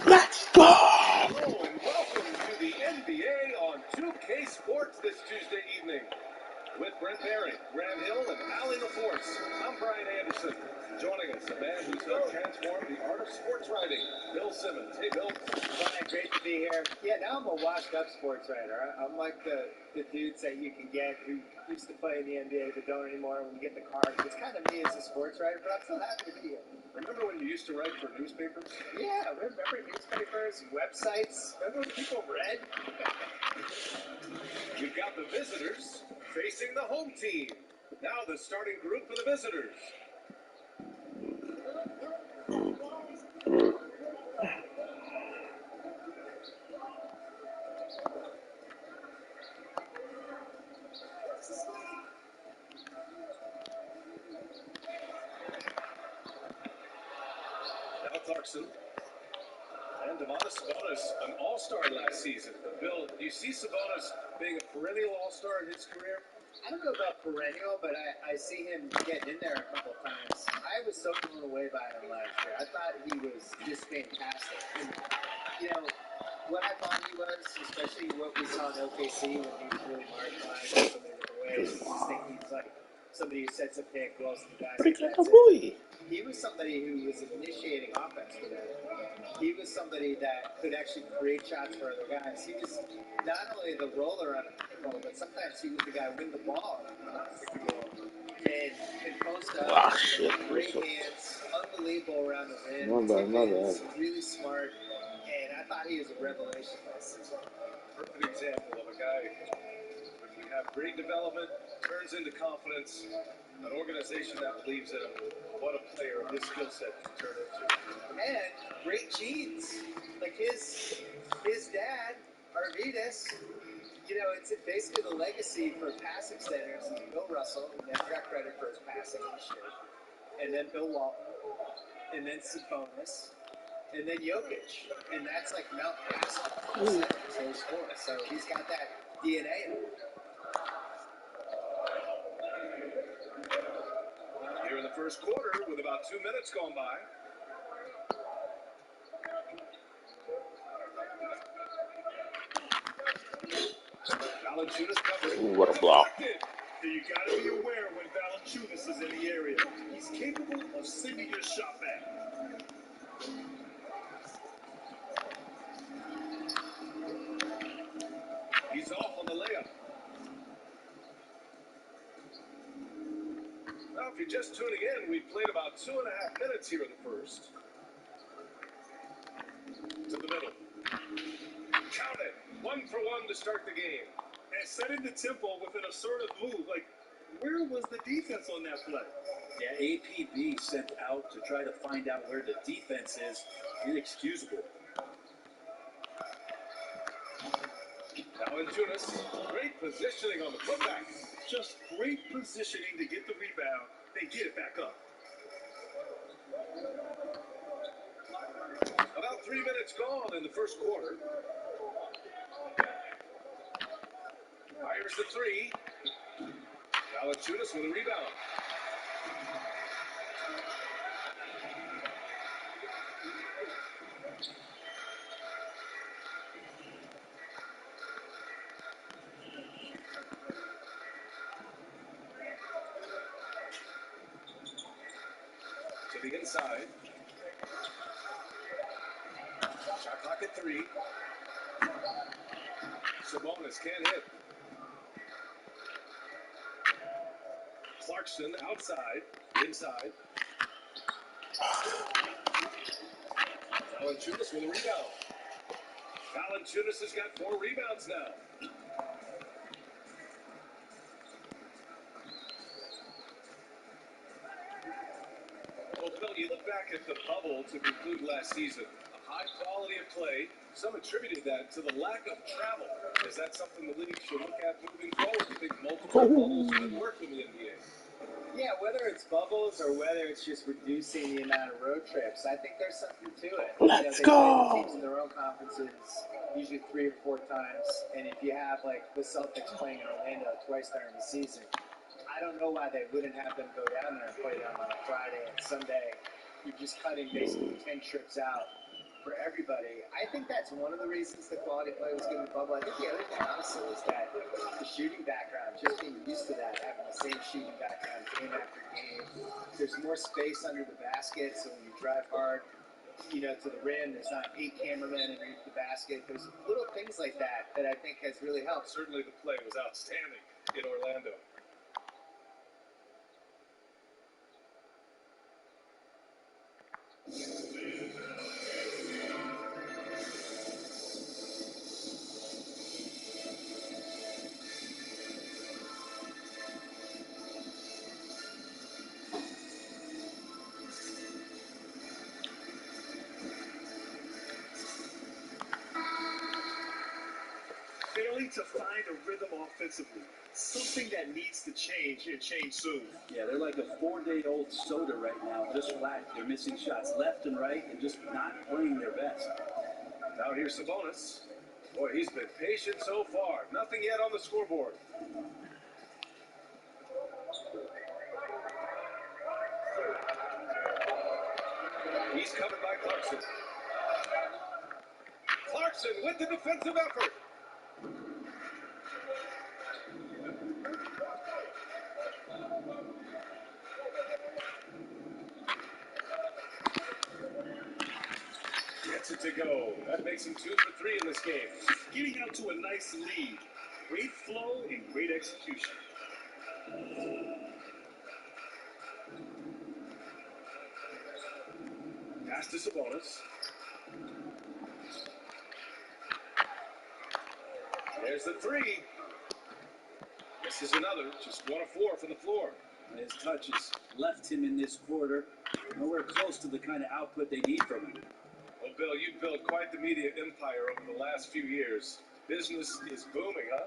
Let's go! Hello and welcome to the NBA on 2K Sports this Tuesday evening. With Brent Barry, Graham Hill, and Allie LaForce, I'm Brian Anderson. Joining us, a man who's helped transform the art of sports writing, Bill Simmons. Hey, Bill. Brian, great to be here. Yeah, now I'm a washed-up sports writer. I'm like the dudes that you can get who used to play in the NBA but don't anymore when you get the card. It's kind of me as a sports writer, but I'm still happy to be here. Remember when you used to write for newspapers? Yeah, remember newspapers, websites? Remember when people read? We've got the visitors facing the home team. Now the starting group for the visitors. Now Clarkson. And Sabonis, an all-star last season. But Bill, do you see Sabonis being a perennial all-star in his career? I don't know about perennial, but I see him getting in there a couple of times. I was so blown away by him last year. I thought he was just fantastic. And, you know, what I thought he was, especially what we saw in OKC when he was really marginalized in so many different ways, I just think he's like somebody who sets a pick, rolls to the basket. He was somebody who was initiating offense for them. He was somebody that could actually create shots for other guys. He was not only the roller on a pick and roll, but sometimes he was the guy with the ball on a pick and roll. And post up, great hands, unbelievable around the rim. Really smart. And I thought he was a revelation last season. Perfect example of a guy who can have great development, turns into confidence, an organization that believes in him. What a player of his skill set can turn into. And great genes. Like his dad, Arvidas, you know, it's basically the legacy for passing centers is Bill Russell, who never got credit for his passing this year. And then Bill Walton. And then Sabonis. And then Jokic. And that's like Mount Basketball centers, those four. So he's got that DNA in him. Here in the first quarter, with about 2 minutes gone by. Valanciunas covering. What a block. You got to be aware when Valanciunas is in the area. He's capable of sending your shot back. He's off on the layup. Now, if you're just tuning in, we've played about 2.5 minutes here in the first. To the middle. Count it. 1 for 1 to start the game. And setting the tempo with an assertive move. Like, where was the defense on that play? Yeah, APB sent out to try to find out where the defense is. Inexcusable. Valanciunas, great positioning on the putback. Just great positioning to get the rebound and get it back up. About 3 minutes gone in the first quarter. Fires the three. Valanciunas with a rebound. To the inside. Shot clock at 3. Sabonis can't hit. Clarkson outside, inside. Valanciunas with a rebound. Valanciunas has got 4 rebounds now. Well, Bill, you look back at the bubble to conclude last season. A high quality of play. Some attributed that to the lack of travel. Is that something the league should look at moving forward? You think multiple bubbles would work in the NBA? Yeah, whether it's bubbles or whether it's just reducing the amount of road trips, I think there's something to it. Let's they go. play the teams in their own conferences usually 3 or 4 times, and if you have like the Celtics playing in Orlando twice during the season, I don't know why they wouldn't have them go down there and play them on a Friday and Sunday you're just cutting basically 10 trips out for everybody. I think that's one of the reasons the quality play was good in the bubble. I think the other thing, honestly, is that the shooting background, just being used to that, having the same shooting background game after game. There's more space under the basket, so when you drive hard, to the rim, there's not 8 cameramen underneath the basket. There's little things like that I think has really helped. Certainly the play was outstanding in Orlando. Failing to find a rhythm offensively. Something that needs to change and change soon. Yeah, they're like a 4-day-old soda right now, just flat. They're missing shots left and right and just not playing their best. Now here's Sabonis. Boy, he's been patient so far. Nothing yet on the scoreboard. He's covered by Clarkson. Clarkson with the defensive effort. Gets it to go. That makes him 2 for 3 in this game. Getting out to a nice lead. Great flow and great execution. Pass to Sabonis. There's the 3. This is another. Just 1 of 4 from the floor. His touches left him in this quarter. Nowhere close to the kind of output they need from him. Well, Bill, you've built quite the media empire over the last few years. Business is booming, huh?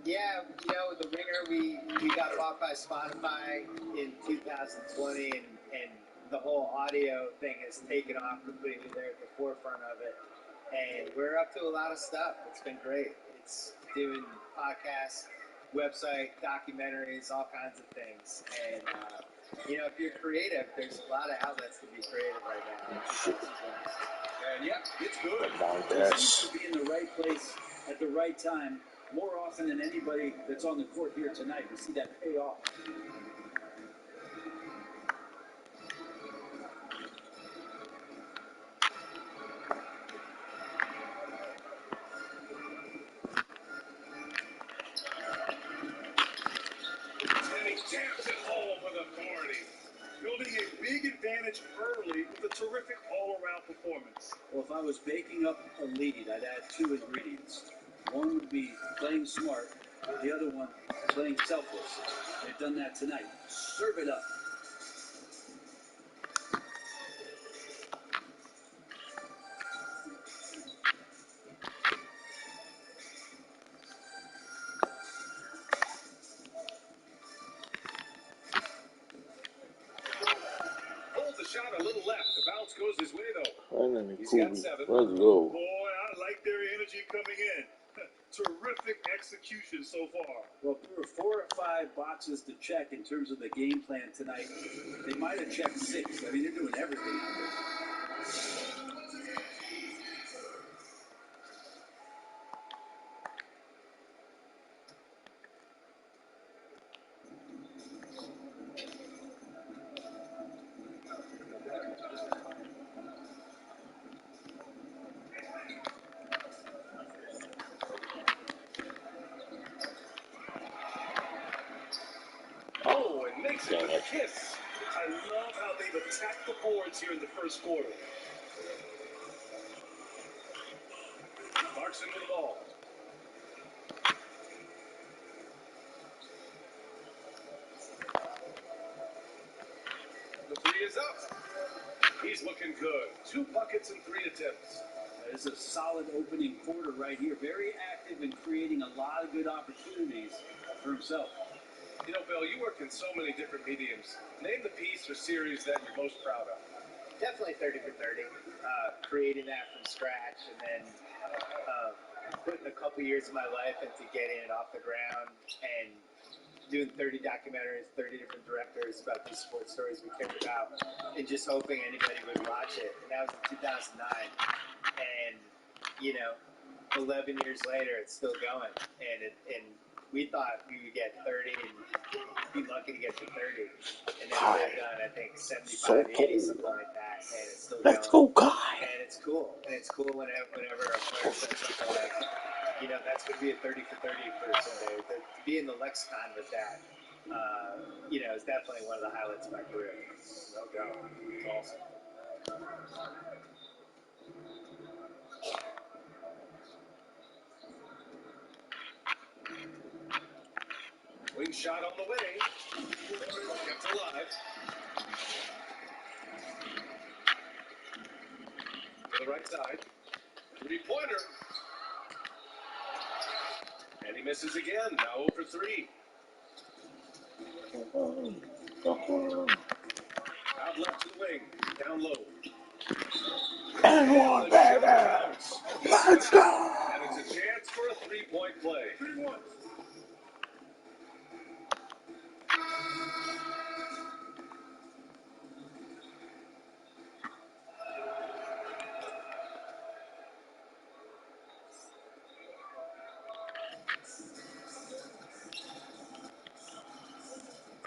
Yeah, The Ringer, we got bought by Spotify in 2020, and the whole audio thing has taken off completely. They're at the forefront of it. And we're up to a lot of stuff. It's been great. It's doing podcasts, website, documentaries, all kinds of things. And, if you're creative, there's a lot of outlets to be creative right now in 2020. And yeah, it's good. He seems to be in the right place at the right time more often than anybody that's on the court here tonight. We see that pay off. And he jams it home with authority. Building a big advantage early with a terrific all-around performance. Well, if I was baking up a lead, I'd add 2 ingredients. One would be playing smart. The other one, playing selfless. They've done that tonight. Serve it up. Hold the shot a little left. The bounce goes his way, though. Finally, He's cool. got 7. Let's go. Boy, I like their energy coming in. Terrific execution so far. Well, if there were 4 or 5 boxes to check in terms of the game plan tonight, they might have checked 6. I mean, they're doing everything out there. Oh, and makes it Dang with a it. kiss. I love how they've attacked the boards here in the first quarter. Clarkson with the ball. The 3 is up. He's looking good. 2 buckets and 3 attempts. It's a solid opening quarter right here. Very active and creating a lot of good opportunities for himself. You know, Bill, you work in so many different mediums. Name the piece or series that you're most proud of. Definitely 30 for 30. Creating that from scratch, and then putting a couple years of my life into getting it off the ground and doing 30 documentaries, 30 different directors about these sports stories we cared about, and just hoping anybody would watch it. And that was in 2009. And, you know, 11 years later, it's still going. And we thought we would get 30 and be lucky to get to 30. And now they've done, I think, 75, 80, something like that. And it's still going. Let's go, guy. And it's cool. And it's cool whenever a player says something like, you know, that's going to be a 30 for 30 for Sunday. To be in the lexicon with that, you know, is definitely one of the highlights of my career. No doubt. It's awesome. Wing shot on the way. Kept alive. To the right side. Three-pointer. And he misses again. Now 0 for 3. Out left to the wing. Down low. And one, baby. Let's go. And it's a chance for a three-point play. 3-1.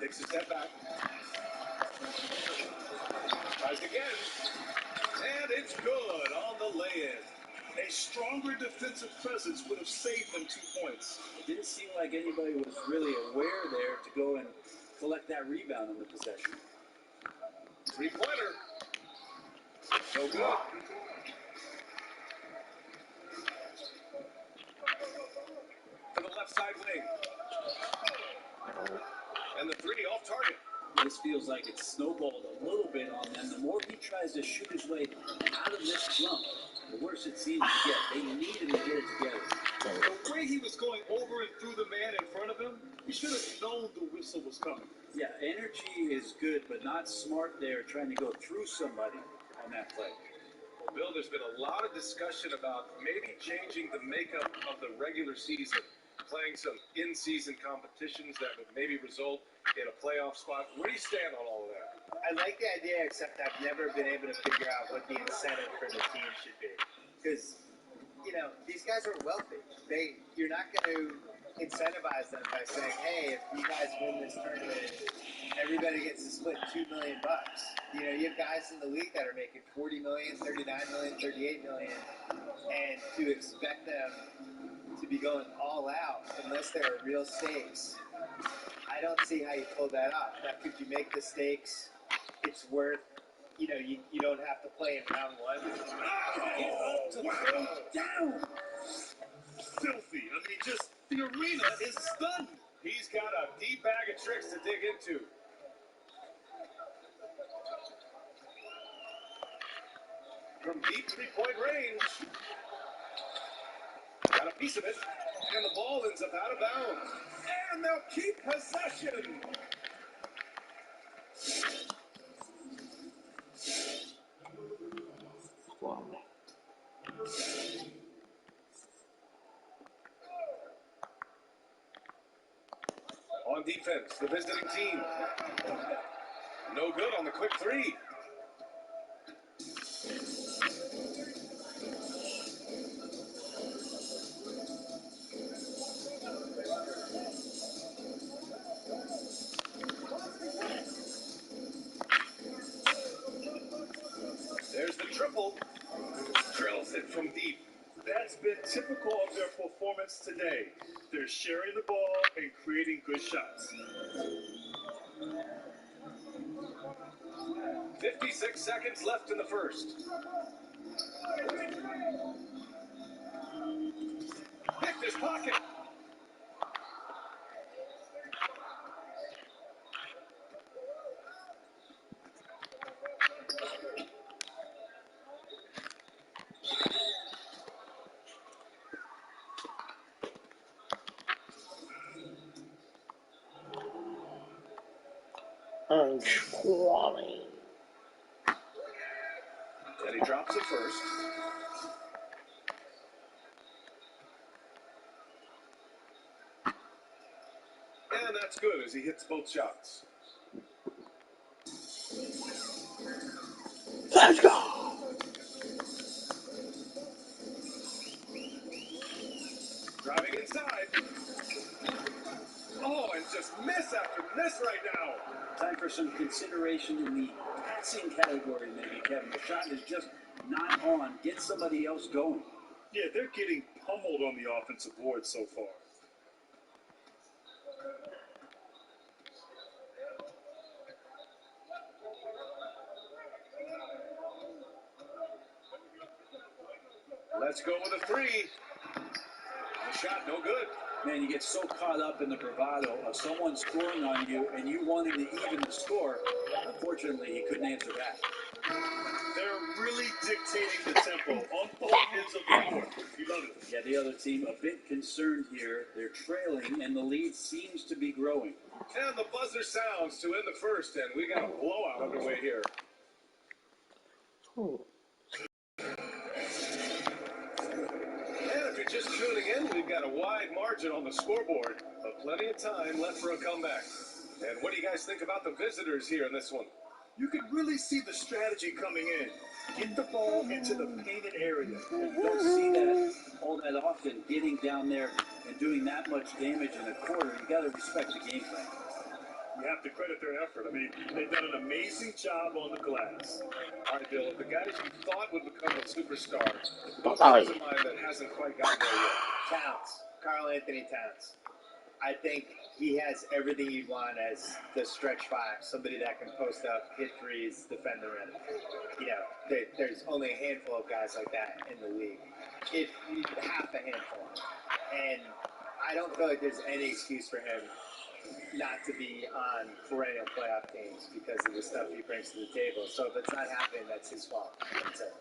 Takes a step back. Tries again. And it's good on the lay-in. A stronger defensive presence would have saved them 2 points. It didn't seem like anybody was really aware there to go and collect that rebound in the possession. Three-pointer. No good. To the left side wing. And the three off target. This feels like it's snowballed a little bit on them. The more he tries to shoot his way out of this slump, the worse it seems to get. They need him to get it together. The way he was going over and through the man in front of him, he should have known the whistle was coming. Yeah, energy is good, but not smart there trying to go through somebody on that play. Well, Bill, there's been a lot of discussion about maybe changing the makeup of the regular season, playing some in-season competitions that would maybe result in a playoff spot. Where do you stand on all of that? I like the idea, except I've never been able to figure out what the incentive for the team should be. Because, you know, these guys are wealthy. You're not going to incentivize them by saying, hey, if you guys win this tournament, everybody gets to split $2 million. You know, you have guys in the league that are making $40 million, $39 million, $38 million, and to expect them to be going all out unless there are real stakes, I don't see how you pull that off. Now, could you make the stakes? It's worth, you know, you don't have to play in round one. Down! Filthy. I mean, just the arena is stunned. He's got a deep bag of tricks to dig into. From deep three-point range. Got a piece of it. And the ball ends up out of bounds. And they'll keep possession. On defense, the visiting team. No good on the quick three. There's the triple. Drills it from deep. That's been typical of their performance today. They're sharing the ball and creating good shots. 56 seconds left in the first. Picked his pocket. And 20. And he drops it first. And that's good as he hits both shots. Let's go. Driving inside. Oh, and just miss after miss right now. Time for some consideration in the passing category, maybe, Kevin. The shot is just not on. Get somebody else going. Yeah, they're getting pummeled on the offensive board so far. Let's go with a three. The shot, no good. Man, you get so caught up in the bravado of someone scoring on you and you wanting to even the score. Unfortunately, he couldn't answer back. They're really dictating the tempo on both ends of the court. You love it. Yeah, the other team a bit concerned here. They're trailing, and the lead seems to be growing. And the buzzer sounds to end the first, and we got a blowout underway here. Ooh. And if you're just tuning in, we've got a wide margin on the scoreboard, but plenty of time left for a comeback. And what do you guys think about the visitors here in this one? You can really see the strategy coming in. Get the ball into the painted area. You don't see that all that often, getting down there and doing that much damage in a quarter. You got to respect the game plan. You have to credit their effort. I mean, they've done an amazing job on the glass. All right, Bill, the guys you thought would become a superstar, who Aye. comes to mind that hasn't quite gotten there yet? Towns, Karl Anthony Towns. I think he has everything you'd want as the stretch five, somebody that can post up, hit threes, defend the rim. You know, there's only a handful of guys like that in the league. If half a handful. And I don't feel like there's any excuse for him not to be on perennial playoff teams because of the stuff he brings to the table. So if it's not happening, that's his fault. That's it.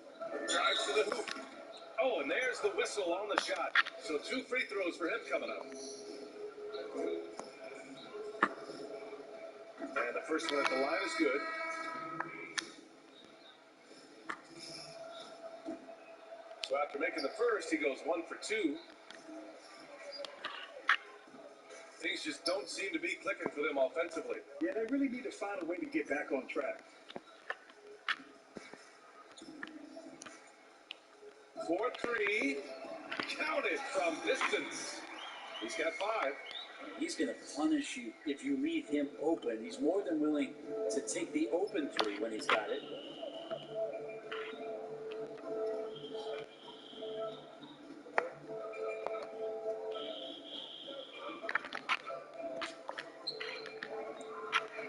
Drives to the hoop. Oh, and there's the whistle on the shot. So 2 free throws for him coming up. And the first one at the line is good. So after making the first, he goes 1 for 2. Things just don't seem to be clicking for them offensively. Yeah, they really need to find a way to get back on track. 4-3. Counted from distance. He's got 5. He's going to punish you if you leave him open. He's more than willing to take the open three when he's got it.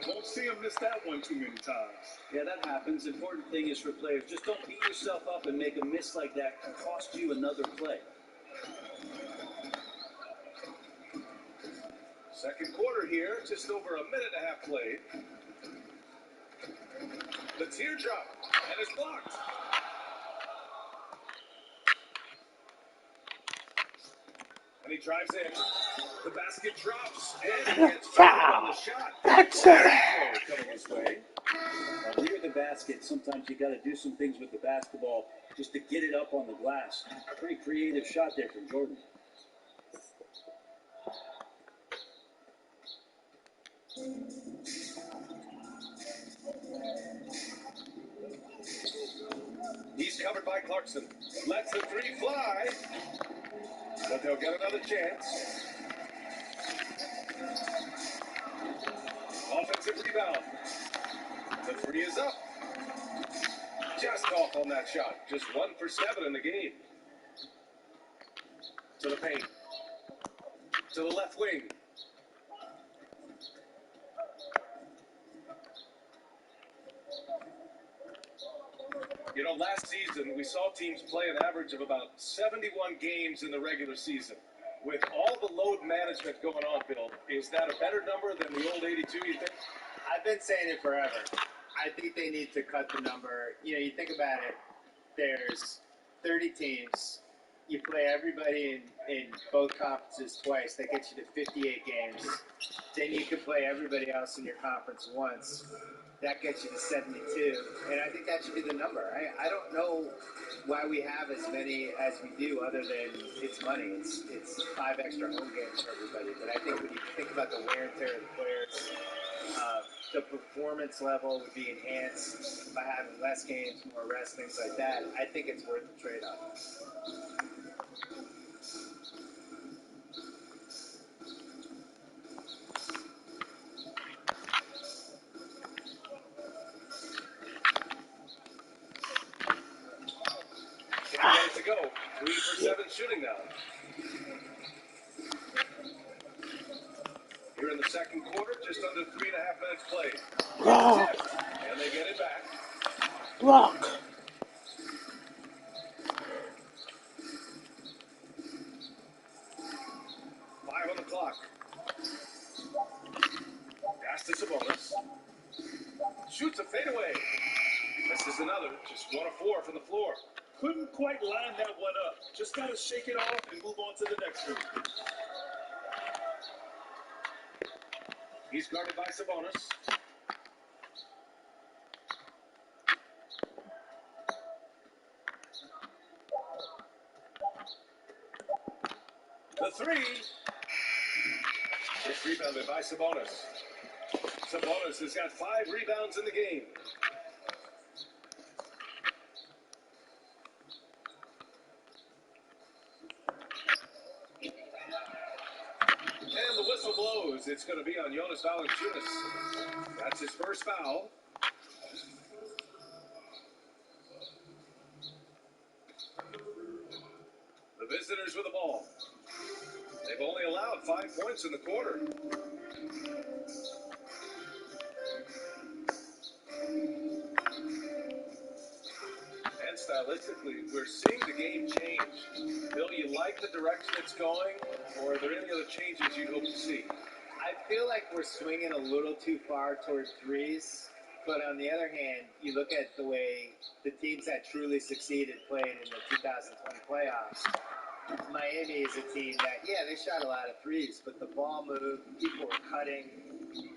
Won't see him miss that one too many times. Yeah, that happens. Important thing is for players, just don't beat yourself up and make a miss like that can cost you another play. Second quarter here, just over a minute and a half played. The teardrop, and it's blocked. And he drives in. The basket drops, and he gets fouled on the shot. That's it. Coming his way. Near the basket, sometimes you got to do some things with the basketball just to get it up on the glass. Pretty creative shot there from Jordan. He's covered by Clarkson. Lets the 3 fly. But they'll get another chance. Offensive rebound. The 3 is up. Just off on that shot. Just 1 for 7 in the game. To the paint. To the left wing. You know, last season we saw teams play an average of about 71 games in the regular season. With all the load management going on, Bill, is that a better number than the old 82, you think? I've been saying it forever. I think they need to cut the number. You know, you think about it, there's 30 teams. You play everybody in both conferences twice. That gets you to 58 games. Then you can play everybody else in your conference once. that gets you to 72, and I think that should be the number. I don't know why we have as many as we do, other than it's money. It's 5 extra home games for everybody. But I think when you think about the wear and tear of the players, the performance level would be enhanced by having less games, more rest, things like that. I think it's worth the trade-off. Minutes to go. 3 for 7 shooting now. Here in the second quarter, just under 3.5 minutes played. Block. And they get it back. Block. 5 on the clock. Pass to Sabonis. Shoots a fadeaway. Misses another. Just 1 of 4 from the floor. Couldn't quite line that one up. Just got to shake it off and move on to the next one. He's guarded by Sabonis. The three. It's rebounded by Sabonis. Sabonis has got 5 rebounds in the game. And the whistle blows. It's going to be on Jonas Valanciunas. That's his first foul. The visitors with the ball. They've only allowed 5 points in the quarter. And stylistically, we're seeing the game change. Bill, you like the direction it's going, or are there any other changes you'd hope to see? I feel like we're swinging a little too far toward threes, but on the other hand, you look at the way the teams that truly succeeded played in the 2020 playoffs. Miami is a team that, yeah, they shot a lot of threes, but the ball moved, people were cutting.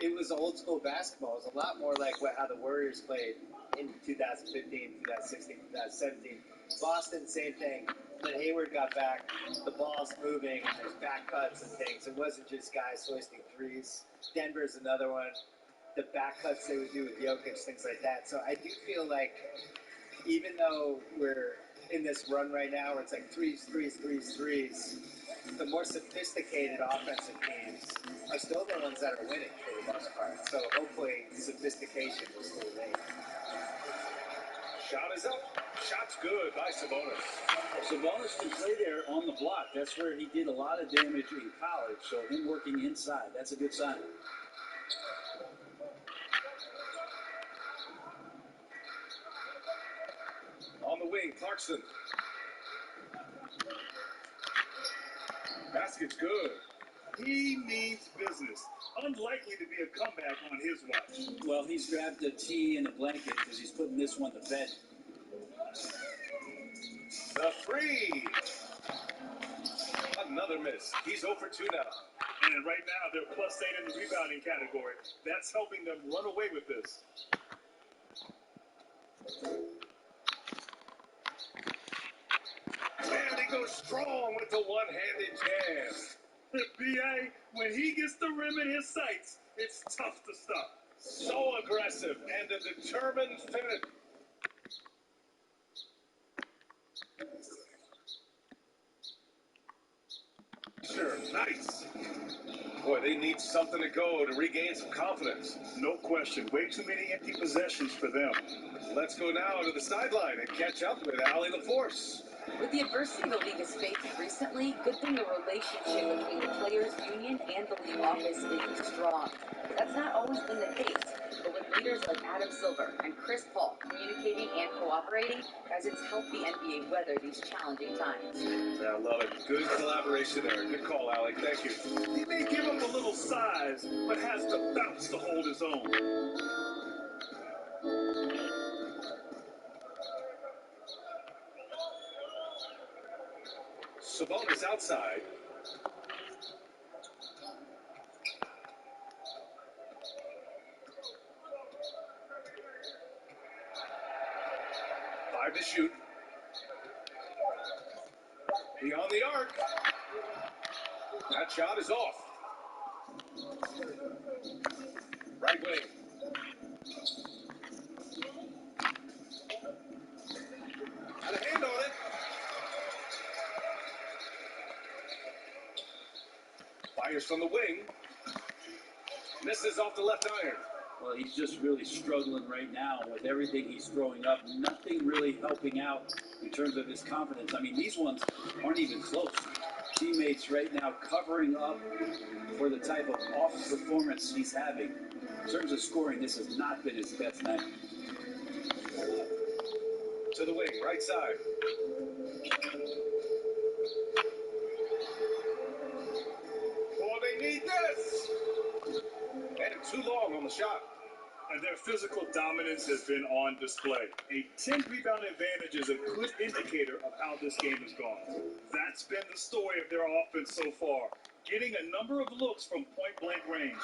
It was old school basketball. It was a lot more like how the Warriors played in 2015, 2016, 2017. Boston, same thing. When Hayward got back, the ball's moving, and there's back cuts and things. It wasn't just guys hoisting threes. Denver's another one. The back cuts they would do with Jokic, things like that. So I do feel like even though we're in this run right now where it's like threes, the more sophisticated offensive teams are still the ones that are winning for the most part. So hopefully sophistication will still remain. Shot is up. Shot's good by Sabonis. Sabonis can play there on the block. That's where he did a lot of damage in college. So him working inside, that's a good sign. On the wing, Clarkson. Basket's good. He means business. Unlikely to be a comeback on his watch. Well, he's grabbed a tea and a blanket because he's putting this one to bed. The three. Another miss. He's 0 for 2 now. And right now, they're +8 in the rebounding category. That's helping them run away with this. And he goes strong with the one-handed jam. B.A., when he gets the rim in his sights, it's tough to stop. So aggressive and a determined finish. Sure, nice. Boy, they need something to go to regain some confidence. No question. Way too many empty possessions for them. Let's go now to the sideline and catch up with Allie LaForce. With the adversity the league has faced recently, good thing the relationship between the players' union and the league office is strong. That's not always been the case, but with leaders like Adam Silver and Chris Paul communicating and cooperating, guys, it's helped the NBA weather these challenging times. Yeah, I love it. Good collaboration there. Good call, Allie. Thank you. He may give up a little size, but has the bounce to hold his own. Sabonis outside. shoot. Beyond the arc. That shot is off. Right wing. Got a hand on it. Fires from the wing. Misses off the left iron. Well, he's just really struggling right now with everything he's throwing up. Nothing really helping out in terms of his confidence. I mean, these ones aren't even close. Teammates right now covering up for the type of off performance he's having. In terms of scoring, this has not been his best night. To the wing, right side. Oh, they need this! And too long on the shot. And their physical dominance has been on display. A 10-rebound advantage is a good indicator of how this game has gone. That's been the story of their offense so far, getting a number of looks from point-blank range.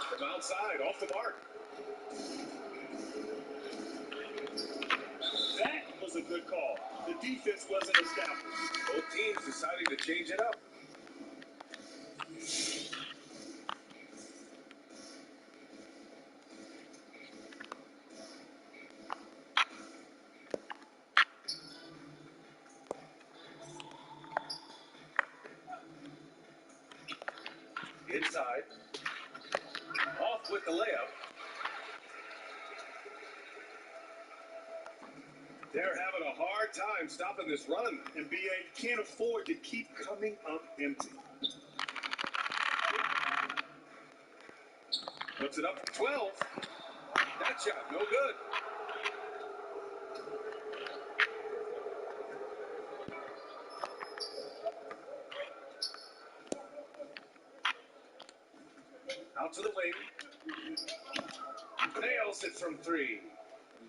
From outside, off the mark. That was a good call. The defense wasn't established. Both teams deciding to change it up. Inside. Off with the layup. They're having a hard time stopping this run. NBA can't afford to keep coming up empty. Puts it up from 12. That shot, no good. Out to the wing. Nails it from 3.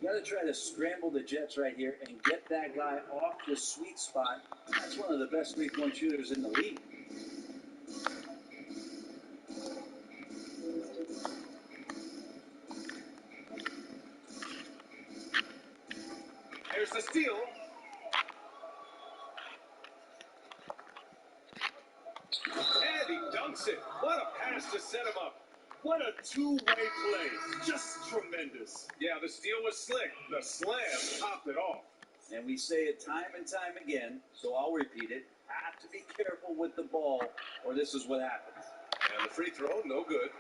You got to try to scramble the Jets right here and get that guy off the sweet spot. That's one of the best three-point shooters in the league. There's the steal. And he dunks it. What a pass to set him up. What a two-way play. Just tremendous. Yeah, the steal was slick. The slam topped it off. And we say it time and time again, so I'll repeat it. Have to be careful with the ball, or this is what happens. And the free throw, no good.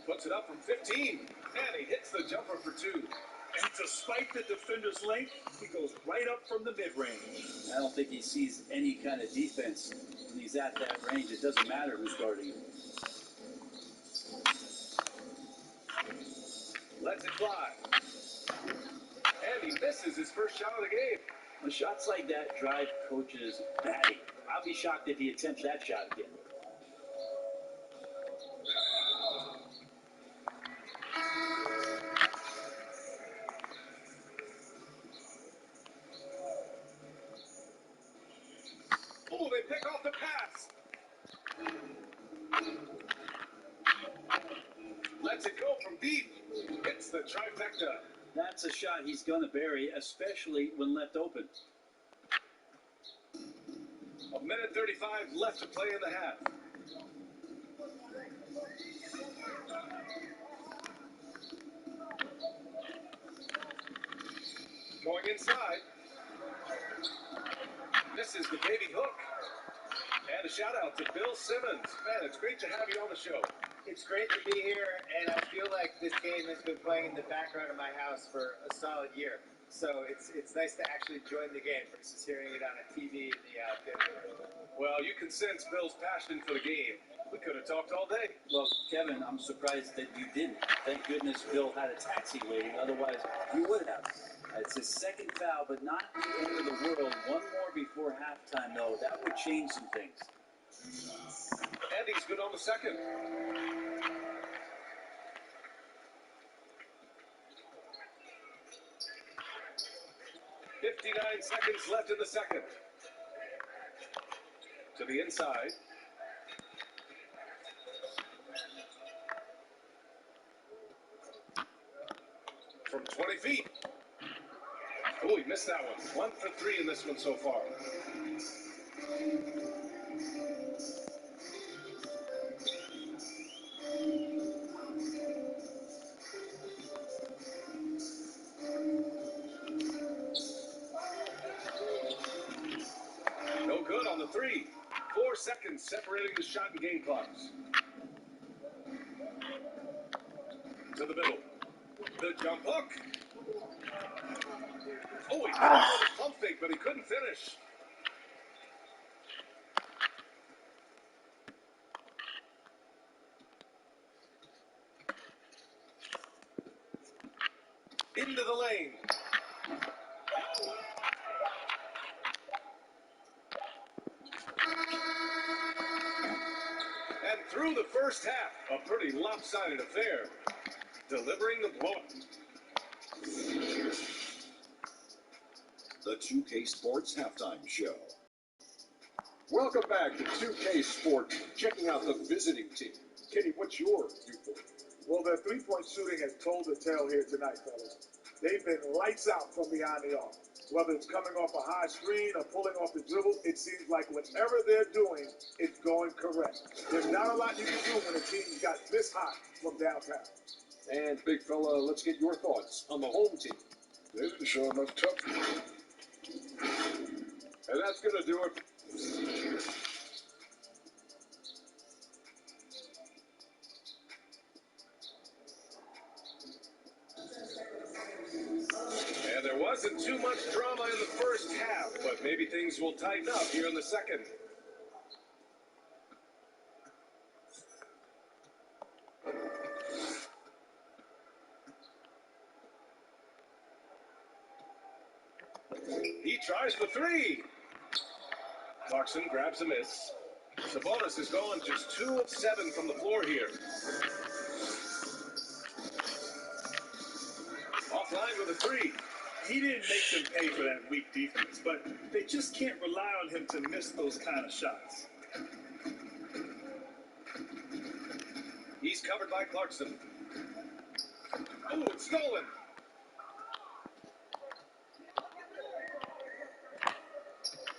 Puts it up from 15. And he hits the jumper for 2. And despite the defender's length, he goes right up from the mid-range. I don't think he sees any kind of defense when he's at that range. It doesn't matter who's guarding him. Lets it fly. And he misses his first shot of the game. When shots like that drive coaches batty. I'll be shocked if he attempts that shot again. Oh, they pick off the pass. Lets it go from deep. Hits the trifecta. That's a shot he's going to bury, especially when left open. A minute 35 left to play in the half. Going inside. Misses the baby hook. And a shout out to Bill Simmons. Man, it's great to have you on the show. It's great to be here, and I feel like this game has been playing in the background of my house for a solid year. So it's nice to actually join the game versus hearing it on a TV in the dinner. Well, you can sense Bill's passion for the game. We could have talked all day. Well, Kevin, I'm surprised that you didn't. Thank goodness Bill had a taxi waiting. Otherwise, you would have. It's his second foul, but not the end of the world. One more before halftime, though. That would change some things. And he's good on the second. .59 seconds left in the second. To the inside. From 20 feet. Oh, he missed that one. 1 for 3 in this one so far. No good on the 3. 4 seconds separating the shot and game clocks. To the middle. The jump hook. Oh, he got out with a pump fake, but he couldn't finish. Into the lane. And through the first half, a pretty lopsided affair. Delivering the blow. The 2K Sports Halftime Show. Welcome back to 2K Sports. Checking out the visiting team. Kenny, what's your viewpoint? Well, their three-point shooting has told the tale here tonight, fellas. They've been lights out from behind the arc. Whether it's coming off a high screen or pulling off the dribble, it seems like whatever they're doing, it's going correct. There's not a lot you can do when a team's got this hot from downtown. And, big fella, let's get your thoughts on the home team. They've been showing enough toughness. And that's going to do it. And there wasn't too much drama in the first half, but maybe things will tighten up here in the second. He tries for 3. Clarkson grabs a miss. Sabonis is gone just 2 of 7 from the floor here. Offline with a 3. He didn't make them pay for that weak defense, but they just can't rely on him to miss those kind of shots. He's covered by Clarkson. Oh, it's stolen.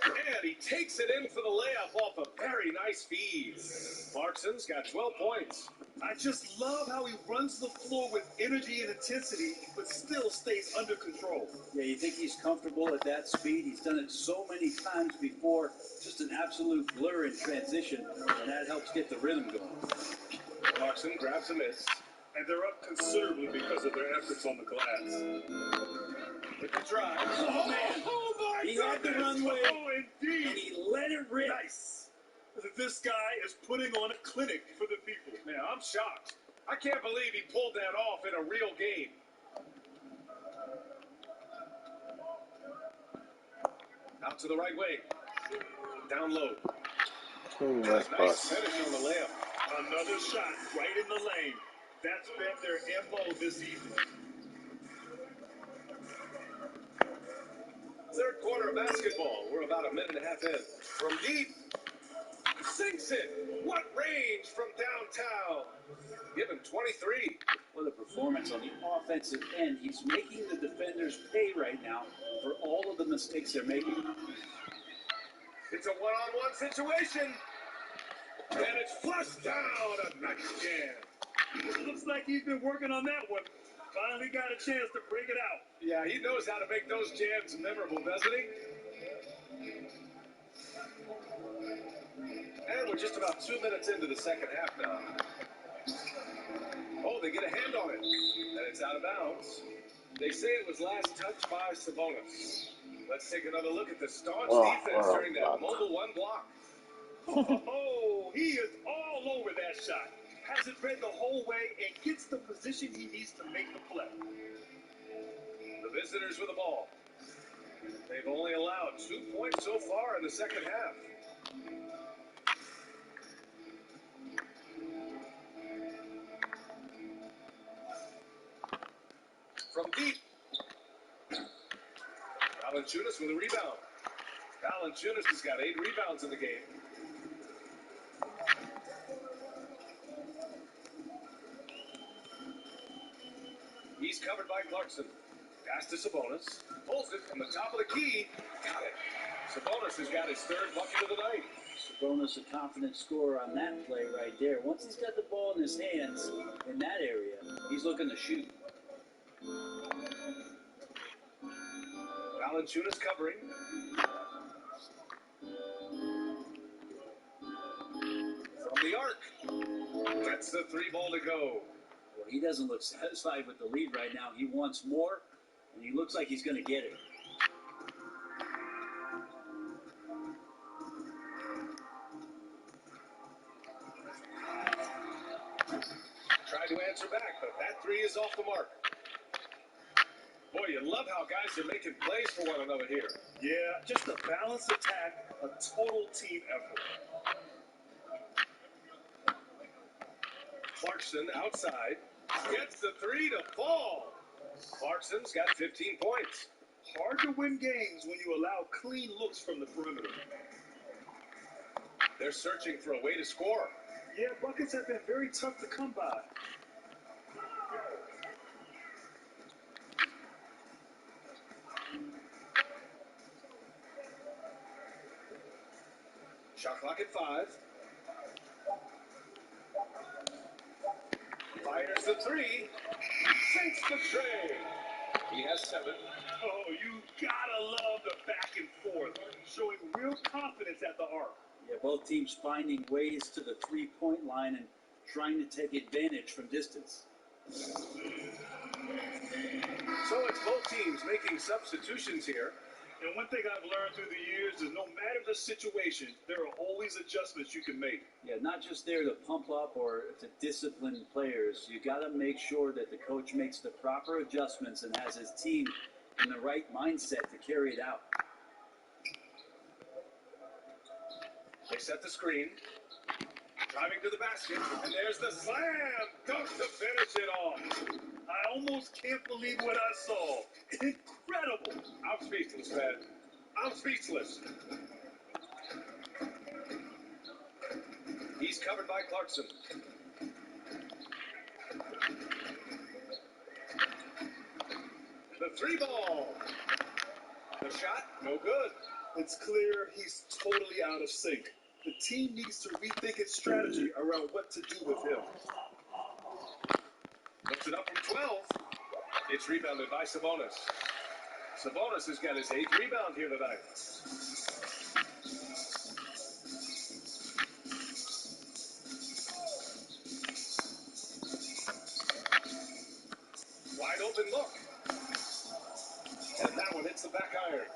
And he takes it in for the layup off a very nice feed. Clarkson's got 12 points. I just love how he runs the floor with energy and intensity, but still stays under control. Yeah, you think he's comfortable at that speed? He's done it so many times before. Just an absolute blur in transition, and that helps get the rhythm going. Clarkson grabs a miss. And they're up considerably because of their efforts on the glass. With the drive. Oh, man. Oh, my He had the goodness. runway, Oh, indeed. and he let it rip. Nice. This guy is putting on a clinic for the people. Man, I'm shocked. I can't believe he pulled that off in a real game. Out to the right wing. Down low. Nice Nice pass. finish on the layup. Another shot right in the lane. That's been their MO this evening. Third quarter of basketball. We're about a minute and a half in. From deep. Sinks it. What range from downtown. Give him 23. What a performance on the offensive end. He's making the defenders pay right now for all of the mistakes they're making. It's a one-on-one situation. And it's flushed down. A nice jam. Looks like he's been working on that one. Finally got a chance to bring it out. Yeah, he knows how to make those jams memorable, doesn't he? And we're just about 2 minutes into the second half now. Oh, they get a hand on it. And it's out of bounds. They say it was last touched by Sabonis. Let's take another look at the staunch Oh, defense during that block. mobile one block. Oh, he is all over that shot. Has it read the whole way and gets the position he needs to make the play. The visitors with the ball. They've only allowed 2 points so far in the second half. From deep. Valanciunas with a rebound. Valanciunas has got 8 rebounds in the game. He's covered by Clarkson. Pass to Sabonis. Pulls it from the top of the key. Got it. Sabonis has got his 3rd bucket of the night. Sabonis, a confident scorer on that play right there. Once he's got the ball in his hands in that area, he's looking to shoot. Valanciunas covering. From the arc. Gets the 3 ball to go. Well, he doesn't look satisfied with the lead right now. He wants more, and he looks like he's going to get it. Tried to answer back, but that 3 is off the mark. Boy, you love how guys are making plays for one another here. Yeah, just a balanced attack, a total team effort. Clarkson outside. Gets the 3 to fall. Clarkson's got 15 points. Hard to win games when you allow clean looks from the perimeter. They're searching for a way to score. Yeah, buckets have been very tough to come by. Shot clock at 5. Fires the 3. Sinks the tray. He has 7. Oh, you gotta love the back and forth, showing real confidence at the arc. Yeah, both teams finding ways to the three-point line and trying to take advantage from distance. So it's both teams making substitutions here. And one thing I've learned through the years is no matter the situation, there are always adjustments you can make. Yeah, not just there to pump up or to discipline players. You got to make sure that the coach makes the proper adjustments and has his team in the right mindset to carry it out. They set the screen. Driving to the basket. And there's the slam dunk to finish it off. I almost can't believe what I saw. Incredible. I'm speechless, man. I'm speechless. He's covered by Clarkson. The 3 ball. The shot, no good. It's clear he's totally out of sync. The team needs to rethink its strategy around what to do with him. Puts it up from 12. It's rebounded by Sabonis. Sabonis has got his 8th rebound here tonight. Wide open look. And that one hits the back iron.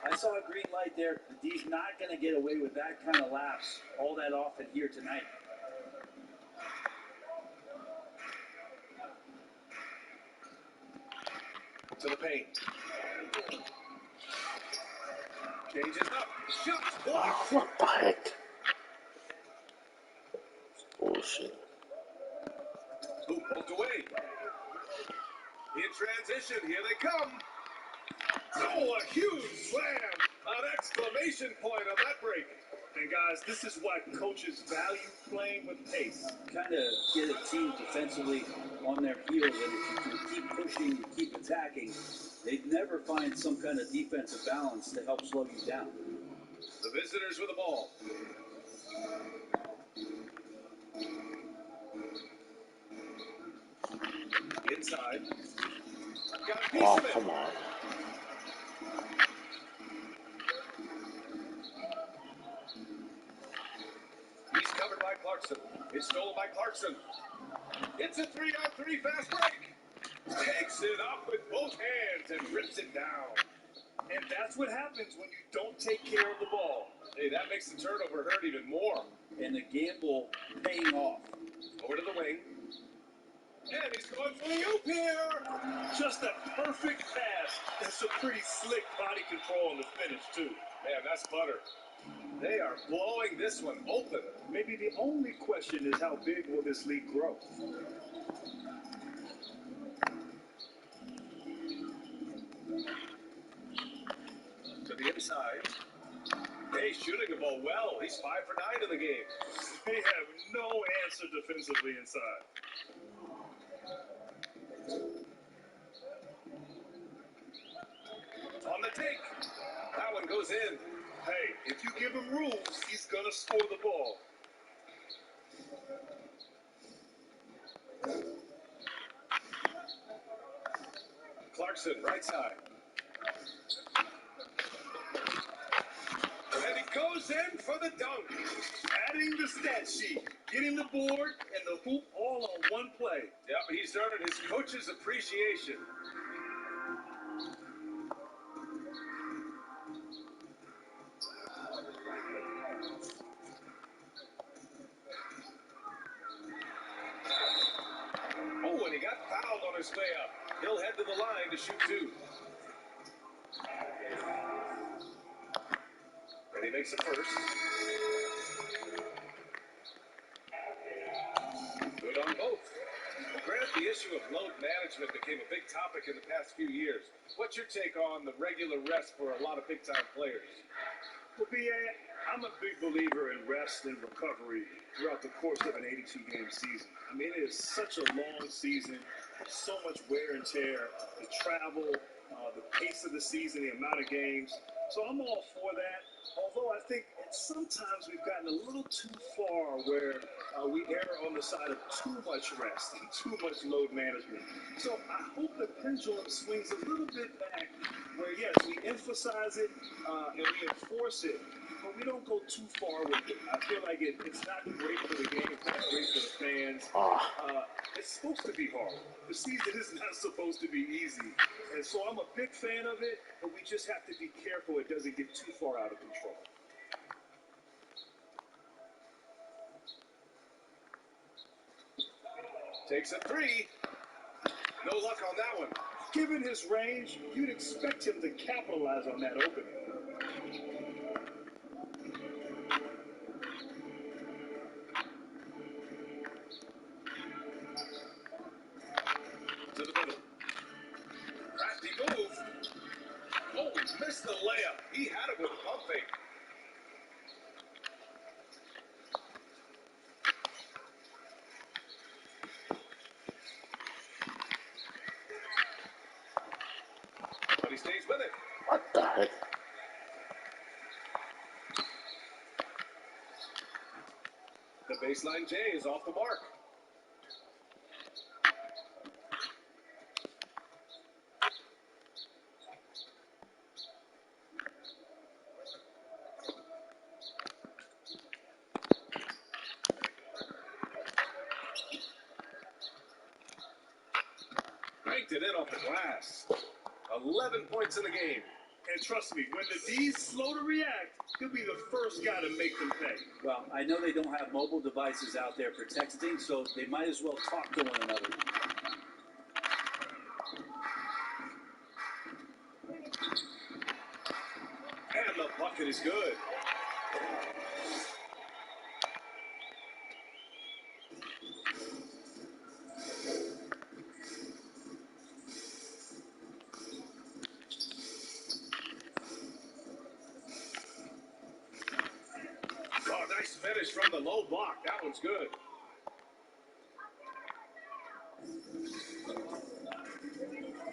I saw a green light there. The D's not going to get away with that kind of lapse all that often here tonight. To the paint. Changes up. Shots blocked. What the heck? Bullshit. Boom, poked away. In transition, here they come. Oh, a huge slam. An exclamation point on that break. And guys, this is why coaches value playing with pace. Kind of get a team defensively on their heels, and if you can keep pushing and keep attacking, they'd never find some kind of defensive balance to help slow you down. The visitors with the ball. Inside. Got a piece Oh, of it. come on. He's covered by Clarkson. It's stolen by Clarkson. It's a 3-on-3 fast break. Takes it up with both hands. knocks it down. And that's what happens when you don't take care of the ball. Hey, that makes the turnover hurt even more. And the gamble paying off. Over to the wing. And he's going for the oop here. Just a perfect pass and some pretty slick body control on the finish, too. Man, that's butter. They are blowing this one open. Maybe the only question is how big will this league grow? To the inside. Hey, shooting the ball well. He's 5 for 9 in the game. They have no answer defensively inside. On the take. That one goes in. Hey, if you give him rules, he's going to score the ball. Clarkson, right side. And he goes in for the dunk. Adding the stat sheet, getting the board and the hoop all on one play. Yep, he's earned his coach's appreciation. Oh, and he got fouled on his way up. He'll head to the line to shoot 2. And he makes the first. Good on both. Well, Grant, the issue of load management became a big topic in the past few years. What's your take on the regular rest for a lot of big-time players? Well, B.A., I'm a big believer in rest and recovery throughout the course of an 82-game season. I mean, it is such a long season, so much wear and tear, the travel, the pace of the season, the amount of games. So I'm all for that, although I think sometimes we've gotten a little too far where we err on the side of too much rest and too much load management. So I hope the pendulum swings a little bit back where, yes, we emphasize it and we enforce it, but we don't go too far with it. I feel like it's not great for the game, it's not great for the fans. It's supposed to be hard. The season is not supposed to be easy. And so I'm a big fan of it, but we just have to be careful it doesn't get too far out of control. Takes a 3. No luck on that one. Given his range, you'd expect him to capitalize on that opening. To the middle. Crafty move. Oh, missed the layup. He had it with a pump fake. But he stays with it. What the heck? The baseline J is off the mark. Banked it in off the glass. 11 points in the game. And trust me, when the D's slow to react, he'll be the first guy to make them pay. Well, I know they don't have mobile devices out there for texting, so they might as well talk to one another. And the bucket is good. Oh, nice finish from the low block. That one's good.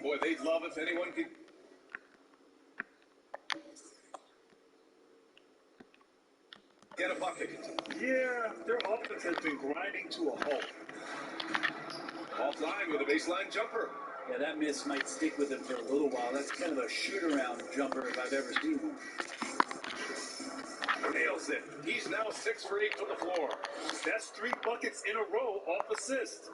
Boy, they'd love if anyone could get a bucket. Yeah, their offense has been grinding to a halt. Offline with a baseline jumper. Yeah, that miss might stick with him for a little while. That's kind of a shoot-around jumper if I've ever seen one. Nails it. He's now 6 for 8 from the floor. That's 3 buckets in a row off assist.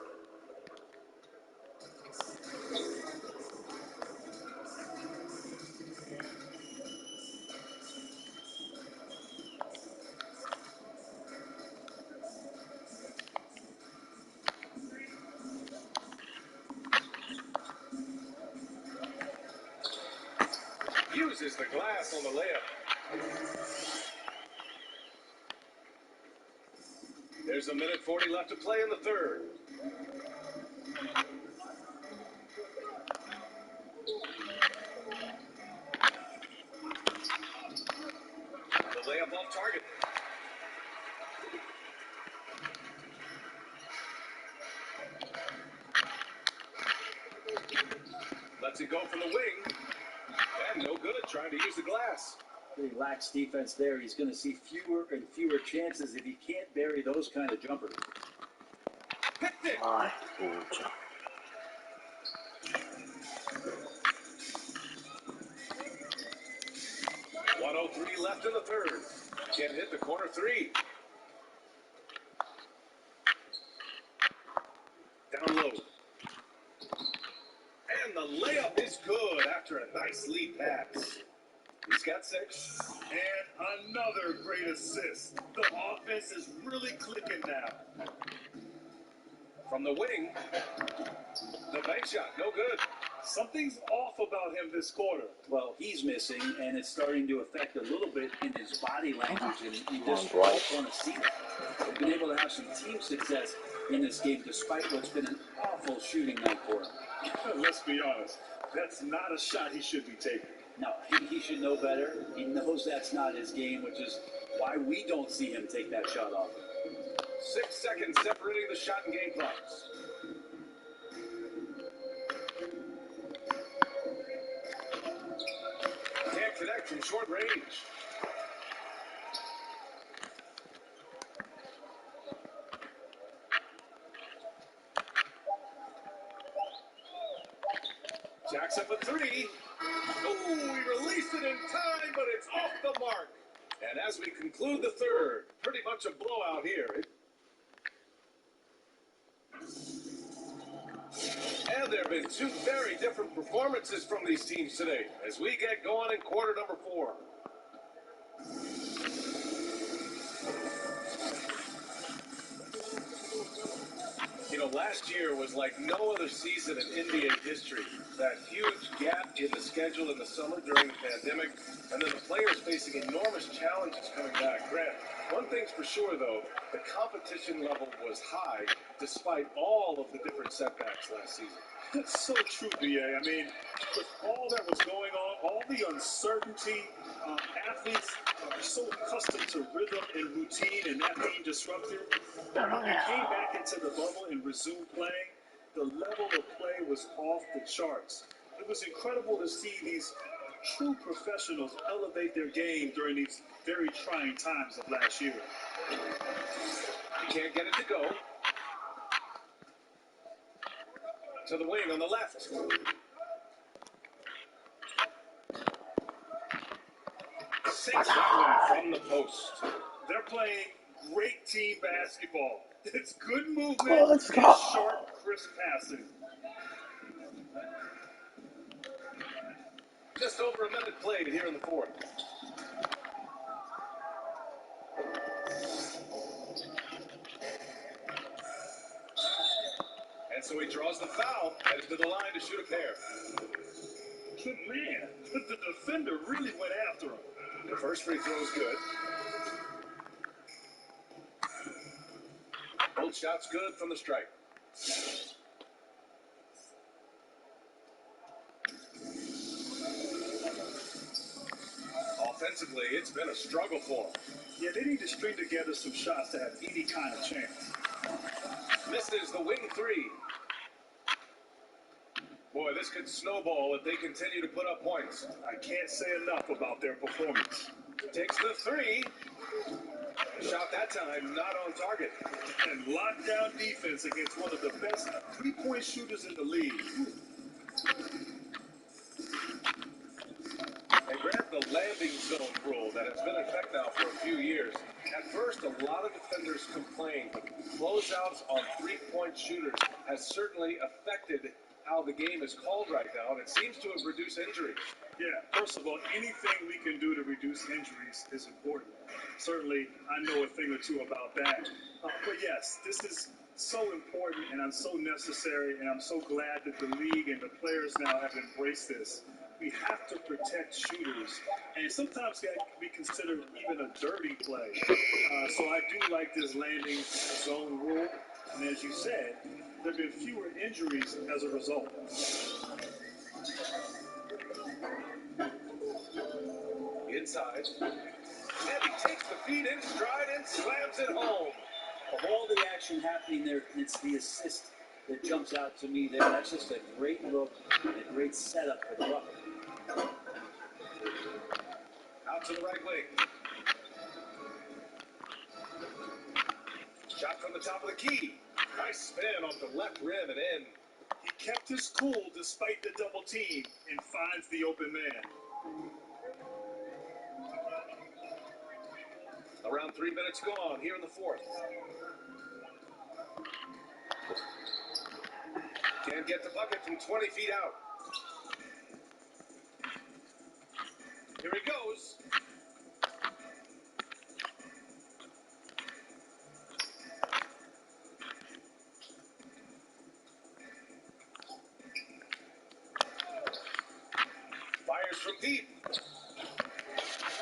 uses the glass on the layup. There's a minute 40 left to play in the third. The layup off target. Lets it go from the wing. And no good trying to use the glass. He lacks defense there. He's going to see fewer and fewer chances if he can't bury those kind of jumpers. Picked it. Ai, puta. 1:03 left in the third. Can't hit the corner three. Down low. And the layup is good after a nice lead pass. He's got 6. And another great assist. The offense is really clicking now. From the wing, the bank shot, no good. Something's off about him this quarter. Well, he's missing, and it's starting to affect a little bit in his body language, and you just Right. don't want to see that. He's been able to have some team success in this game despite what's been an awful shooting night for him. Let's be honest. That's not a shot he should be taking. No, he should know better. He knows that's not his game, which is why we don't see him take that shot off. 6 seconds separating the shot and game clocks. Can't connect from short range. Jackson for 3. Oh, he released it in time, but it's off the mark. And as we conclude the third, pretty much a blowout here. And there have been 2 very different performances from these teams today as we get going in quarter number 4. You know, last year was like no other season in NBA history. That huge gap in the schedule in the summer during the pandemic, and then the players facing enormous challenges coming back. Grant, one thing's for sure, though, the competition level was high despite all of the different setbacks last season. That's so true, BA. I mean, with all that was going on, all the uncertainty, athletes are so accustomed to rhythm and routine and that being disrupted. When they came back into the bubble and resumed playing, the level of play was off the charts. It was incredible to see these true professionals elevate their game during these very trying times of last year. He can't get it to go. To the wing on the left. Sinks that one from the post. They're playing great team basketball. It's good movement Let's and go. sharp, crisp passing. Just over a minute played here in the fourth. And so he draws the foul, headed to the line to shoot a pair. Good man. The defender really went after him. The first free throw is good. Both shots good from the strike. Offensively, it's been a struggle for them. Yeah, they need to string together some shots to have any kind of chance. Misses the wing 3. Boy, this could snowball if they continue to put up points. I can't say enough about their performance. Takes the 3. Shot that time, not on target. And lockdown defense against one of the best three-point shooters in the league. And grab the landing zone rule that has been in effect now for a few years. At first, a lot of defenders complained, but closeouts on three-point shooters has certainly affected how the game is called right now, and it seems to have reduced injuries. Yeah, first of all, anything we can do to reduce injuries is important. Certainly, I know a thing or two about that. But yes, this is so important and so necessary, and I'm so glad that the league and the players now have embraced this. we have to protect shooters, and sometimes that can be considered even a dirty play. So I do like this landing zone rule, and as you said, there have been fewer injuries as a result. Inside. And he takes the feed in stride and slams it home. Of all the action happening there, it's the assist that jumps out to me there. That's just a great look and a great setup for the Bucket. Out to the right wing. Shot from the top of the key. Nice spin off the left rim and in. He kept his cool despite the double team and finds the open man. Around 3 minutes gone here in the fourth. Can't get the bucket from 20 feet out. Here he goes. Fires from deep.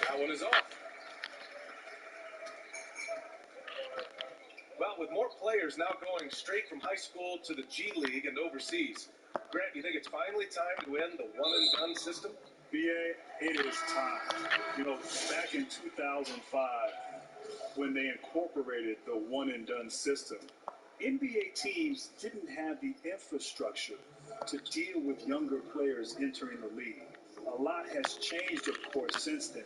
That one is off. Well, with more players now going straight from high school to the G League and overseas, Grant, you think it's finally time to end the one-and-done system? BA, it is time. You know, back in 2005, when they incorporated the one-and-done system, NBA teams didn't have the infrastructure to deal with younger players entering the league. A lot has changed, of course, since then.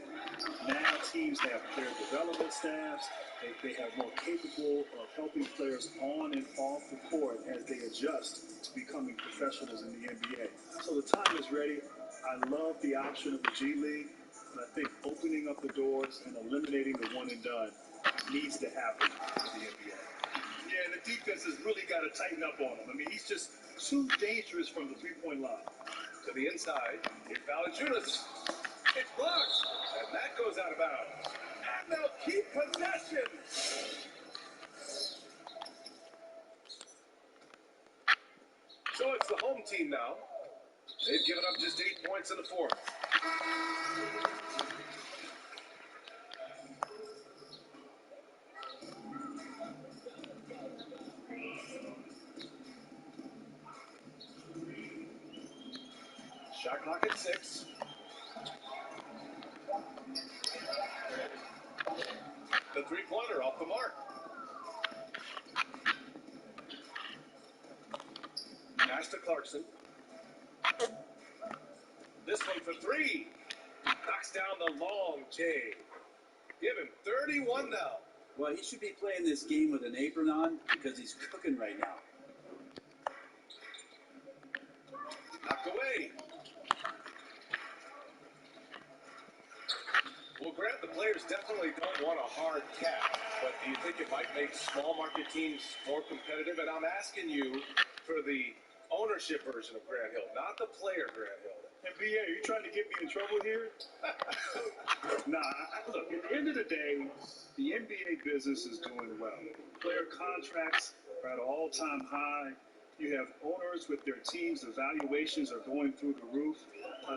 Now teams have player development staffs. They have more capable of helping players on and off the court as they adjust to becoming professionals in the NBA. So the time is ready. I love the option of the G League, but I think opening up the doors and eliminating the one and done needs to happen in the NBA. Yeah, the defense has really got to tighten up on him. I mean, he's just too dangerous from the three-point line. To the inside, it's Valanciunas. It's blocked, and that goes out of bounds. And they'll keep possession. So it's the home team now. They've given up just 8 points in the fourth. Shot clock at 6. The three-pointer off the mark. Pass to Clarkson. This one for 3. Knocks down the long J. Give him 31 now. Well, he should be playing this game with an apron on because he's cooking right now. Knocked away. Well, Grant, the players definitely don't want a hard cap, but do you think it might make small market teams more competitive? And I'm asking you for the ownership version of Grant Hill, not the player Grant Hill. And BA, are you trying to get me in trouble here? Look, at the end of the day, the NBA business is doing well. Player contracts are at an all-time high. You have owners with their teams, evaluations are going through the roof.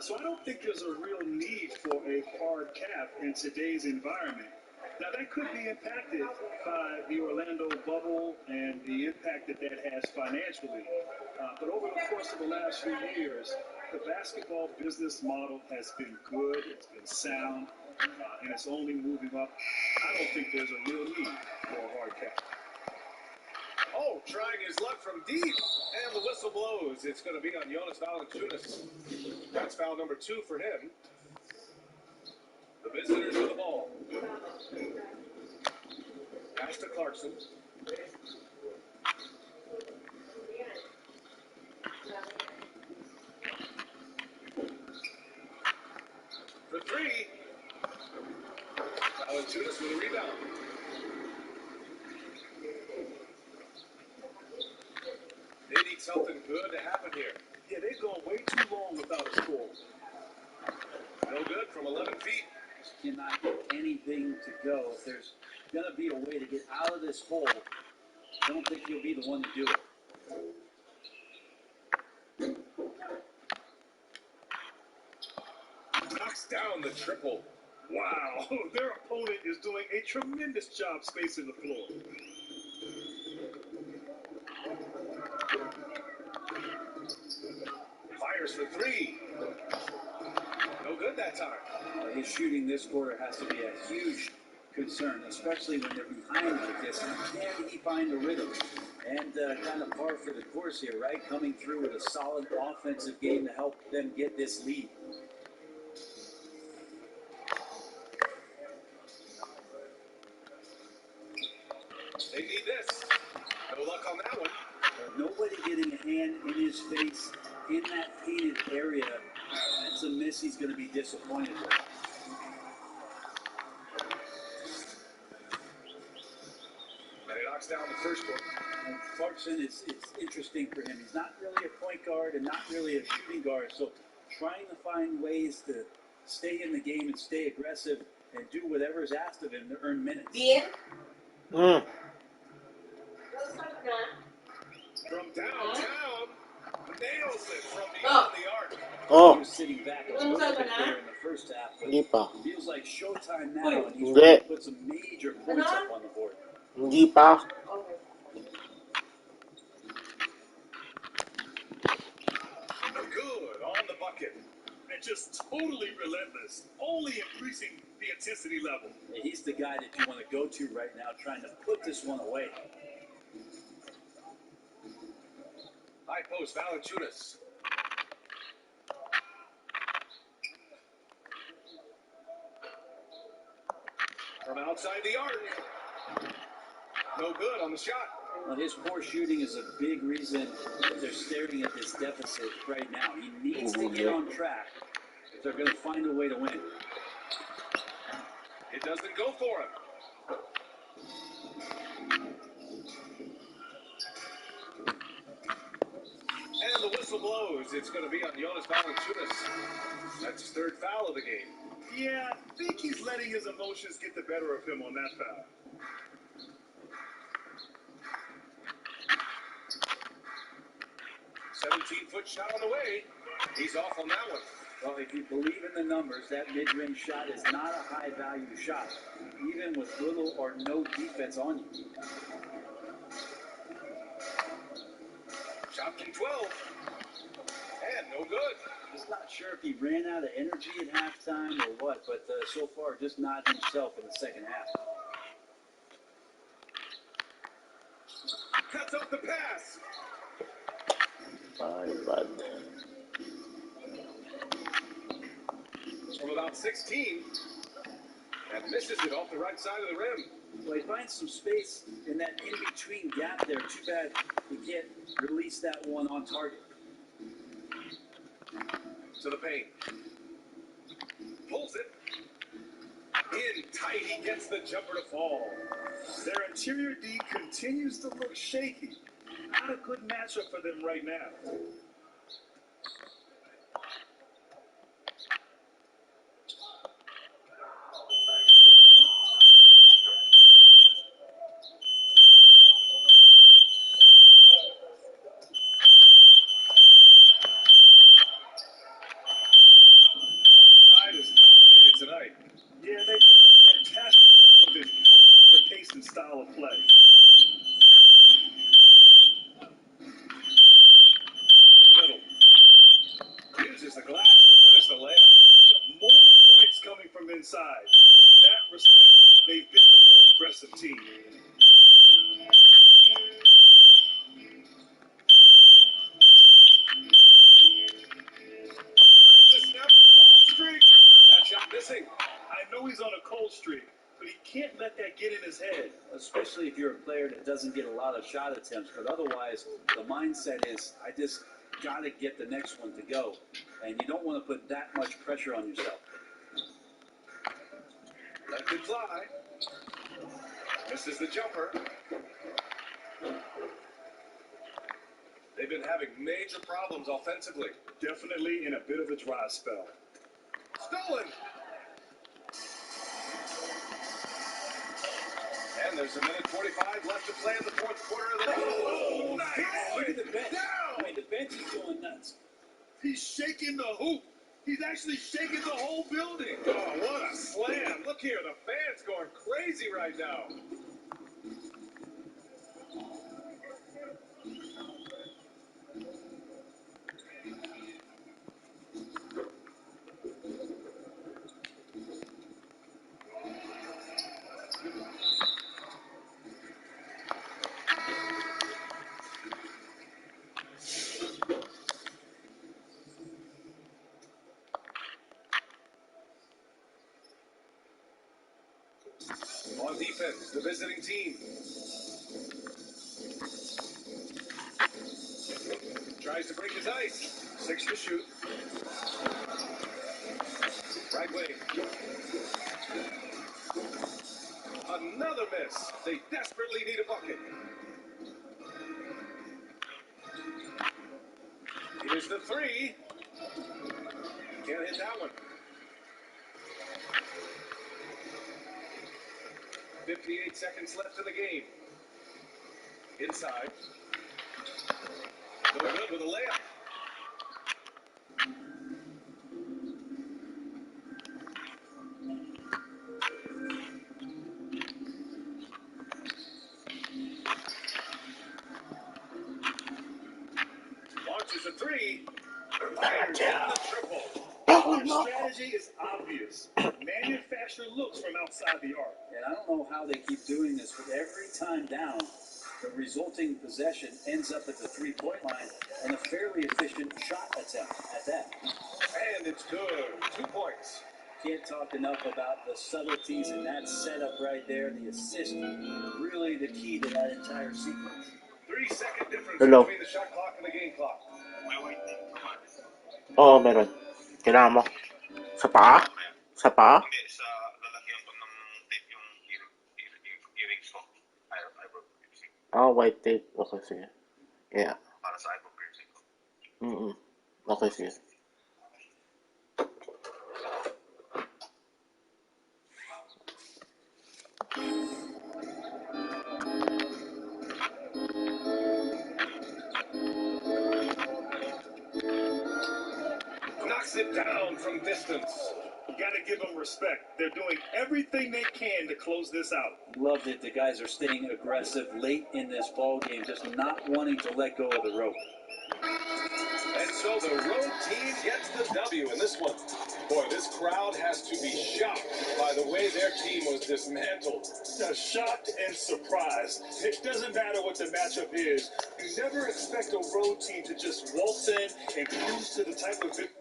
So I don't think there's a real need for a hard cap in today's environment. Now, that could be impacted by the Orlando bubble and the impact that that has financially. But over the course of the last few years, the basketball business model has been good, it's been sound, and it's only moving up. I don't think there's a real need for a hard cap. Oh, trying his luck from deep, and the whistle blows. It's going to be on Jonas Valanciunas. That's foul number 2 for him. The visitors with the ball. Pass to Clarkson. For 3. Valanciunas with a rebound. They need something good to happen here. Yeah, they've gone way too long without a score. No good from 11 feet. Cannot get anything to go. If there's going to be a way to get out of this hole, I don't think he'll be the one to do it. Knocks down the triple. Wow, their opponent is doing a tremendous job spacing the floor. Fires for three. No good that time. His shooting this quarter has to be a huge concern, especially when they're behind like this. Can he find the rhythm? And kind of par for the course here, right? Coming through with a solid offensive game to help them get this lead. They need this. No luck on that one. Nobody getting a hand in his face in that painted area. That's a miss he's going to be disappointed with. And he knocks down the first one. And Clarkson, it's interesting for him. He's not really a point guard and not really a shooting guard. So trying to find ways to stay in the game and stay aggressive and do whatever is asked of him to earn minutes. Mm. From downtown, nails it from beyond the arc. He Oh, was sitting back a little bit there in the first half, but hindi pa. feels like showtime now, and he's Hindi. really put some major points up on the board. Hindi pa. Good on the bucket. And just totally relentless, only increasing the intensity level. And he's the guy that you want to go to right now, trying to put this one away. High post, Valanciunas. From outside the arc. No good on the shot. Well, his poor shooting is a big reason that they're staring at this deficit right now. He needs to get on track if they're going to find a way to win. It doesn't go for him. And the whistle blows. It's going to be on Jonas Valanciunas. That's his third foul of the game. Yeah, I think he's letting his emotions get the better of him on that foul. Foot shot on the way. He's off on that one. Well, if you believe in the numbers, that mid-range shot is not a high-value shot, even with little or no defense on you. Shot from 12. And no good. Just not sure if he ran out of energy at halftime or what, but so far just not himself in the second half. Cuts up the pass. Bad. From about 16. And misses it off the right side of the rim. Well, he finds some space in that in-between gap there. Too bad he can't release that one on target. To the paint. Pulls it. In tight. He gets the jumper to fall. Their interior D continues to look shaky. Not a good matchup for them right now. One side is dominated tonight. Yeah, they've done a fantastic job of imposing their pace and style of play. To the middle. Uses the glass to finish the layup. More points coming from inside. In that respect, they've been the more aggressive team. Tries to snap the cold streak. That shot missing. I know he's on a cold streak, but he can't let that get in his head. Especially if you're a player that doesn't get a lot of shot attempts. But otherwise, the mindset is, I just got to get the next one to go. And you don't want to put that much pressure on yourself. Let it fly. Misses the jumper. They've been having major problems offensively. Definitely in a bit of a dry spell. Stolen. And there's a minute 45 left to play in the fourth quarter of the game. Oh, nice. Look at the bench. Down. I mean, the bench is going nuts. He's shaking the hoop. He's actually shaking the whole building. Oh, what a slam. Look here, the fans going crazy right now. On defense, the visiting team tries to break his ice. 6 to shoot. Right wing. Another miss. They desperately need a bucket. Here's the three. Can't hit that one. 58 seconds left in the game. Inside. No good with a layup. Launches a three. Fires down the triple. Their strategy is obvious. Manufacture looks from outside the arc. And I don't know how they keep doing this, but every time down, the resulting possession ends up at the three-point line and a fairly efficient shot attempt at that. And it's good. 2 points. Can't talk enough about the subtleties in that setup right there. The assist, really the key to that entire sequence. 3-second difference Hello. between the shot clock and the game clock. Oo, meron. Kailangan mo. Sa paa? Sa paa? Hindi, sa lalagyan ko ng tape yung earrings ko. Eyebrow piercing. Ah, white tape. Okay, sige. Yeah. Para sa eyebrow piercing ko. Okay, sige. Knocks it down from distance. You got to give them respect. They're doing everything they can to close this out. Love that the guys are staying aggressive late in this ball game, just not wanting to let go of the rope. And so the road team gets the W in this one. Boy, this crowd has to be shocked by the way their team was dismantled. Shocked and surprised. It doesn't matter what the matchup is. You never expect a road team to just waltz in and cruise to the type of victory.